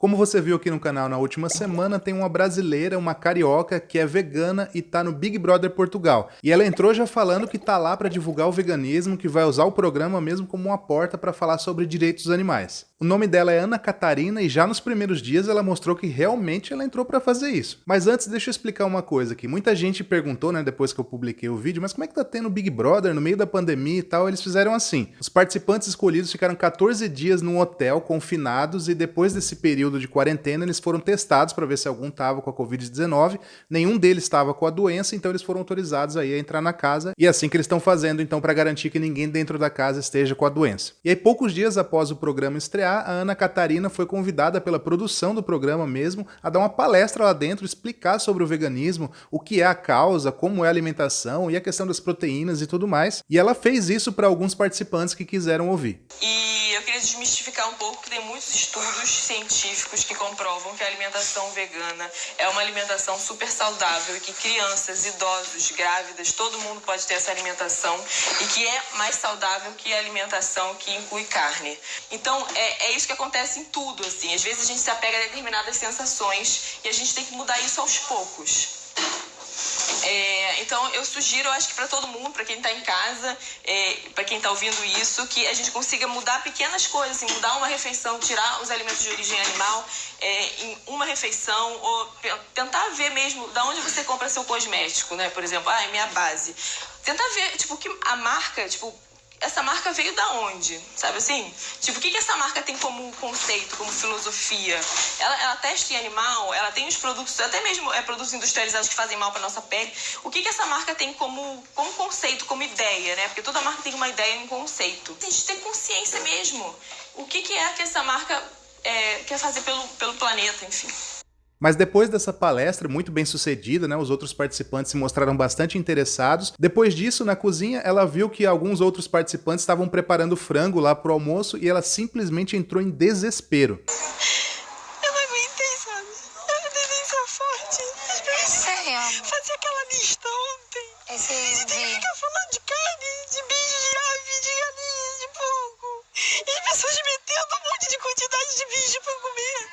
Como você viu aqui no canal na última semana, tem uma brasileira, uma carioca, que é vegana e tá no Big Brother Portugal. E ela entrou já falando que tá lá para divulgar o veganismo, que vai usar o programa mesmo como uma porta para falar sobre direitos dos animais. O nome dela é Ana Catarina e já nos primeiros dias ela mostrou que realmente ela entrou para fazer isso. Mas antes, deixa eu explicar uma coisa aqui. Muita gente perguntou, né, depois que eu publiquei o vídeo, mas como é que tá tendo Big Brother no meio da pandemia e tal? Eles fizeram assim. Os participantes escolhidos ficaram 14 dias num hotel, confinados, e depois desse período de quarentena, eles foram testados para ver se algum estava com a Covid-19, nenhum deles estava com a doença, então eles foram autorizados aí a entrar na casa, e é assim que eles estão fazendo então para garantir que ninguém dentro da casa esteja com a doença. E aí poucos dias após o programa estrear, a Ana Catarina foi convidada pela produção do programa mesmo a dar uma palestra lá dentro, explicar sobre o veganismo, o que é a causa, como é a alimentação e a questão das proteínas e tudo mais, e ela fez isso para alguns participantes que quiseram ouvir. E eu queria desmistificar um pouco que tem muitos estudos científicos que comprovam que a alimentação vegana é uma alimentação super saudável e que crianças, idosos, grávidas, todo mundo pode ter essa alimentação e que é mais saudável que a alimentação que inclui carne. Então, é isso que acontece em tudo, assim. Às vezes a gente se apega a determinadas sensações e a gente tem que mudar isso aos poucos. Então eu sugiro, eu acho que para todo mundo, para quem está em casa, para quem está ouvindo isso, que a gente consiga mudar pequenas coisas, assim, mudar uma refeição, tirar os alimentos de origem animal em uma refeição, ou tentar ver mesmo de onde você compra seu cosmético, né? Por exemplo, é minha base. Tentar ver, tipo, que a marca, tipo, essa marca veio da onde, sabe assim? Tipo, o que essa marca tem como conceito, como filosofia? Ela testa em animal, ela tem os produtos, até mesmo produtos industrializados que fazem mal para nossa pele. O que essa marca tem como conceito, como ideia, né? Porque toda marca tem uma ideia e um conceito. A gente tem consciência mesmo. O que é que essa marca quer fazer pelo planeta, enfim. Mas depois dessa palestra, muito bem sucedida, né, os outros participantes se mostraram bastante interessados. Depois disso, na cozinha, ela viu que alguns outros participantes estavam preparando frango lá pro almoço e ela simplesmente entrou em desespero. Eu não aguentei, sabe? Eu tentei ser forte. Sério? Fazer aquela lista ontem. E tem que ficar falando de carne, de bicho, de ave, de galinha, de porco. E as pessoas metendo um monte de quantidade de bicho pra comer.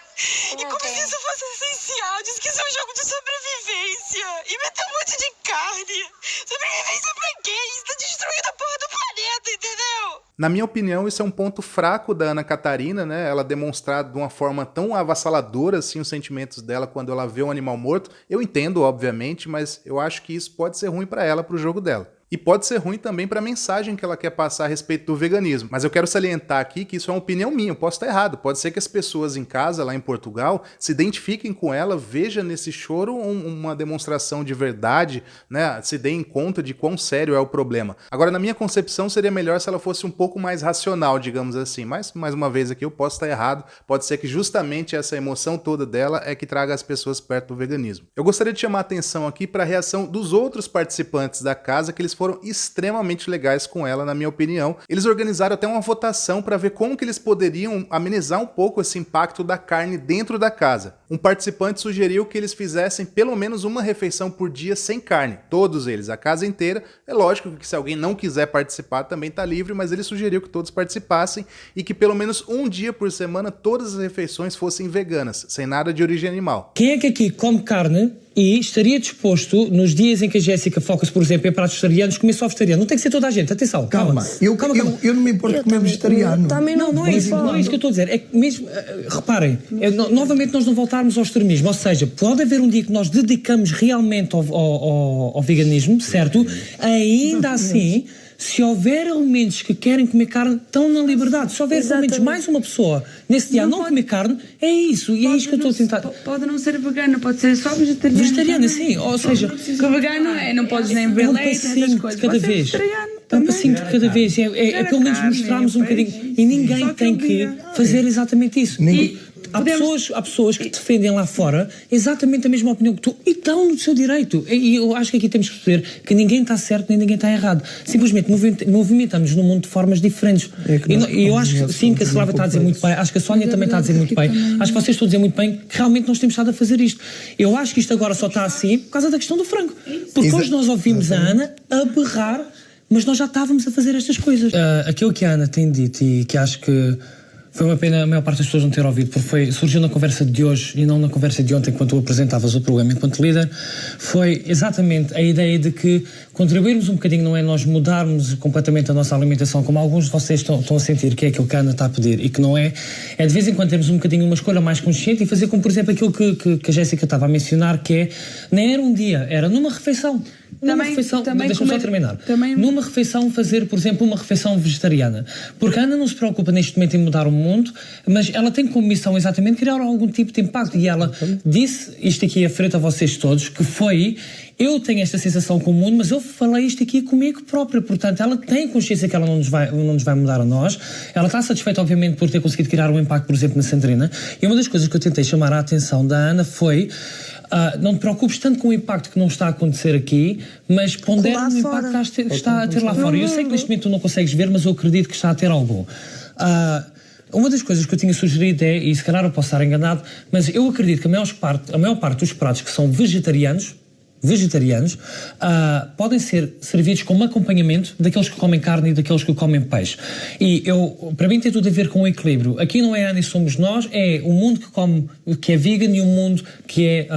E como se isso fosse essencial. Diz que isso é um jogo de sobrevivência. E meter um monte de carne. Sobrevivência pra quê? Isso tá destruindo a porra do planeta, entendeu? Na minha opinião, isso é um ponto fraco da Ana Catarina, né? Ela demonstrar de uma forma tão avassaladora assim os sentimentos dela quando ela vê um animal morto. Eu entendo, obviamente, mas eu acho que isso pode ser ruim pra ela, pro jogo dela. E pode ser ruim também para a mensagem que ela quer passar a respeito do veganismo. Mas eu quero salientar aqui que isso é uma opinião minha, eu posso estar errado. Pode ser que as pessoas em casa, lá em Portugal, se identifiquem com ela, vejam nesse choro uma demonstração de verdade, né? Se deem conta de quão sério é o problema. Agora, na minha concepção, seria melhor se ela fosse um pouco mais racional, digamos assim. Mas, mais uma vez aqui, eu posso estar errado. Pode ser que justamente essa emoção toda dela é que traga as pessoas perto do veganismo. Eu gostaria de chamar a atenção aqui para a reação dos outros participantes da casa, que eles foram extremamente legais com ela, na minha opinião. Eles organizaram até uma votação para ver como que eles poderiam amenizar um pouco esse impacto da carne dentro da casa. Um participante sugeriu que eles fizessem pelo menos uma refeição por dia sem carne. Todos eles, a casa inteira. É lógico que se alguém não quiser participar também está livre, mas ele sugeriu que todos participassem e que pelo menos um dia por semana todas as refeições fossem veganas, sem nada de origem animal. Quem é que aqui come carne e estaria disposto, nos dias em que a Jéssica foca-se, por exemplo, em pratos vegetarianos, comer só vegetariano? Não tem que ser toda a gente, atenção. Calma. Eu não me importo de comer vegetariano. Não é isso que eu estou a dizer. É que mesmo, reparem, novamente nós não voltarmos ao extremismo, ou seja, pode haver um dia que nós dedicamos realmente ao veganismo, certo? Ainda assim, se houver elementos que querem comer carne, estão na liberdade. Se houver pelo menos mais uma pessoa nesse dia não comer carne, é isso. E é isto que eu estou a tentar. Pode não ser vegano, pode ser só vegetariano. Vegetariano, sim. Ou seja, que vegano não podes nem beber leite, essas coisas. De cada vez. Um passinho de cada vez. É pelo menos mostrarmos um bocadinho. E ninguém tem que fazer exatamente isso. Há pessoas que defendem lá fora exatamente a mesma opinião que tu e estão no seu direito. E eu acho que aqui temos que perceber que ninguém está certo nem ninguém está errado. Simplesmente movimentamos no mundo de formas diferentes. E eu acho que sim, que a Silvia está a dizer muito bem, acho que a Sónia também está a dizer muito bem, acho que vocês estão a dizer muito bem que realmente nós temos estado a fazer isto. Eu acho que isto agora só está assim por causa da questão do frango. Porque hoje nós ouvimos a Ana a berrar, mas nós já estávamos a fazer estas coisas. Aquilo que a Ana tem dito e que acho que Foi uma pena a maior parte das pessoas não ter ouvido, porque surgiu na conversa de hoje e não na conversa de ontem, quando tu apresentavas o programa enquanto líder. Foi exatamente a ideia de que contribuirmos um bocadinho não é nós mudarmos completamente a nossa alimentação, como alguns de vocês estão a sentir que é aquilo que a Ana está a pedir, e que não é. É de vez em quando termos um bocadinho uma escolha mais consciente e fazer como, por exemplo, aquilo que a Jéssica estava a mencionar, que é, nem era um dia, era numa refeição. Deixa-me só terminar. Numa refeição fazer, por exemplo, uma refeição vegetariana. Porque a Ana não se preocupa neste momento em mudar o mundo, mas ela tem como missão exatamente criar algum tipo de impacto. E ela disse isto aqui à frente a vocês todos, que foi... Eu tenho esta sensação com o mundo, mas eu falei isto aqui comigo própria. Portanto, ela tem consciência que ela não nos vai mudar a nós. Ela está satisfeita, obviamente, por ter conseguido criar um impacto, por exemplo, na Sandrina. E uma das coisas que eu tentei chamar a atenção da Ana foi... não te preocupes tanto com o impacto que não está a acontecer aqui, mas pondera o impacto que está a ter lá fora. Eu sei que neste momento tu não consegues ver, mas eu acredito que está a ter algum. Uma das coisas que eu tinha sugerido é, e se calhar eu posso estar enganado, mas eu acredito que a maior parte dos pratos que são vegetarianos, podem ser servidos como acompanhamento daqueles que comem carne e daqueles que comem peixe. E para mim tem tudo a ver com o equilíbrio. Aqui não é a Ana e somos nós, é o mundo que é vegan e o mundo que é...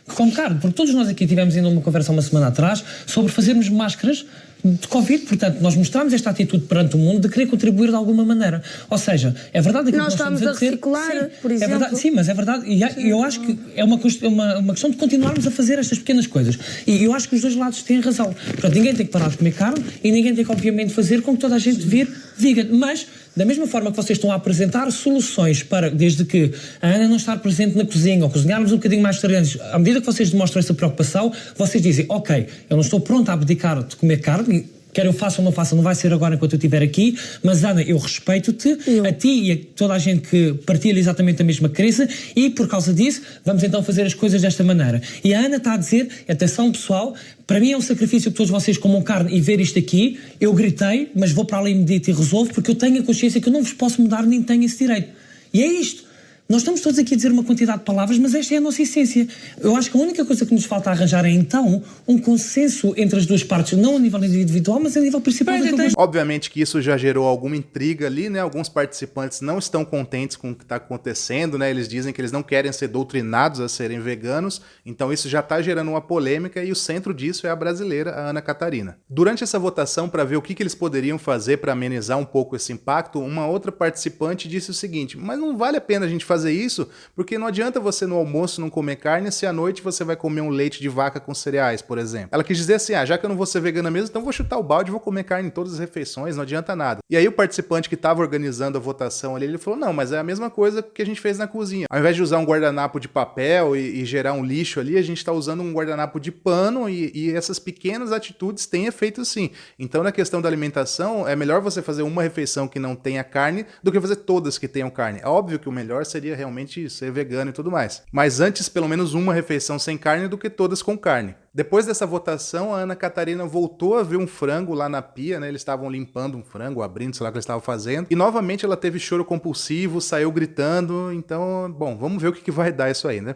que come carne, porque todos nós aqui tivemos ainda uma conversa uma semana atrás sobre fazermos máscaras de Covid, portanto, nós mostramos esta atitude perante o mundo de querer contribuir de alguma maneira. Ou seja, é verdade aquilo que nós estamos a dizer. Reciclar, por exemplo. É verdade, sim, mas é verdade. E eu acho que é uma questão de continuarmos a fazer estas pequenas coisas. E eu acho que os dois lados têm razão. Portanto, ninguém tem que parar de comer carne e ninguém tem que, obviamente, fazer com que toda a gente vire vegan. Mas, da mesma forma que vocês estão a apresentar soluções para, desde que a Ana não estar presente na cozinha ou cozinharmos um bocadinho mais vegetarianos, à medida que vocês demonstram essa preocupação, vocês dizem, ok, eu não estou pronto a abdicar de comer carne, quer eu faça ou não faça, não vai ser agora enquanto eu estiver aqui, mas Ana, eu respeito-te, a ti e a toda a gente que partilha exatamente a mesma crença, e por causa disso, vamos então fazer as coisas desta maneira. E a Ana está a dizer, atenção pessoal, para mim é um sacrifício que todos vocês comam carne e ver isto aqui, eu gritei, mas vou para ali medito e resolvo, porque eu tenho a consciência que eu não vos posso mudar nem tenho esse direito. E é isto. Nós estamos todos aqui a dizer uma quantidade de palavras, mas esta é a nossa essência. Eu acho que a única coisa que nos falta arranjar é, então, um consenso entre as duas partes, não a nível individual, mas a nível principal. Obviamente que isso já gerou alguma intriga ali, né? Alguns participantes não estão contentes com o que está acontecendo, né? Eles dizem que eles não querem ser doutrinados a serem veganos, então isso já está gerando uma polêmica e o centro disso é a brasileira, a Ana Catarina. Durante essa votação, para ver o que eles poderiam fazer para amenizar um pouco esse impacto, uma outra participante disse o seguinte, mas não vale a pena a gente fazer isso, porque não adianta você no almoço não comer carne se à noite você vai comer um leite de vaca com cereais, por exemplo. Ela quis dizer assim, já que eu não vou ser vegana mesmo, então vou chutar o balde e vou comer carne em todas as refeições, não adianta nada. E aí o participante que estava organizando a votação ali, ele falou, não, mas é a mesma coisa que a gente fez na cozinha. Ao invés de usar um guardanapo de papel e gerar um lixo ali, a gente está usando um guardanapo de pano e essas pequenas atitudes têm efeito sim. Então na questão da alimentação, é melhor você fazer uma refeição que não tenha carne do que fazer todas que tenham carne. É óbvio que o melhor seria realmente ser vegano e tudo mais. Mas antes, pelo menos uma refeição sem carne do que todas com carne. Depois dessa votação, a Ana Catarina voltou a ver um frango lá na pia, né? Eles estavam limpando um frango, abrindo, sei lá o que eles estavam fazendo. E novamente ela teve choro compulsivo, saiu gritando. Então, bom, vamos ver o que vai dar isso aí, né?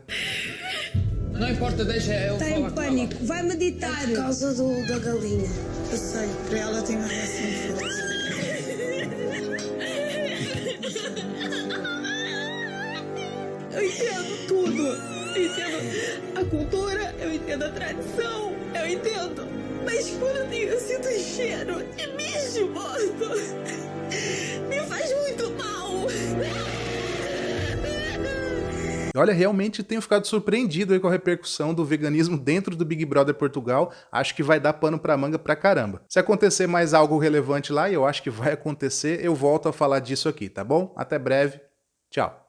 Não importa, deixa eu falar. Está em pânico, vai meditar. É por causa da galinha. Eu sei, para ela tem uma reação forte. Eu entendo tudo. Eu entendo a cultura, eu entendo a tradição, eu entendo. Mas quando eu sinto o cheiro de bicho morto, me faz muito mal. Olha, realmente tenho ficado surpreendido aí com a repercussão do veganismo dentro do Big Brother Portugal. Acho que vai dar pano pra manga pra caramba. Se acontecer mais algo relevante lá, e eu acho que vai acontecer, eu volto a falar disso aqui, tá bom? Até breve. Tchau.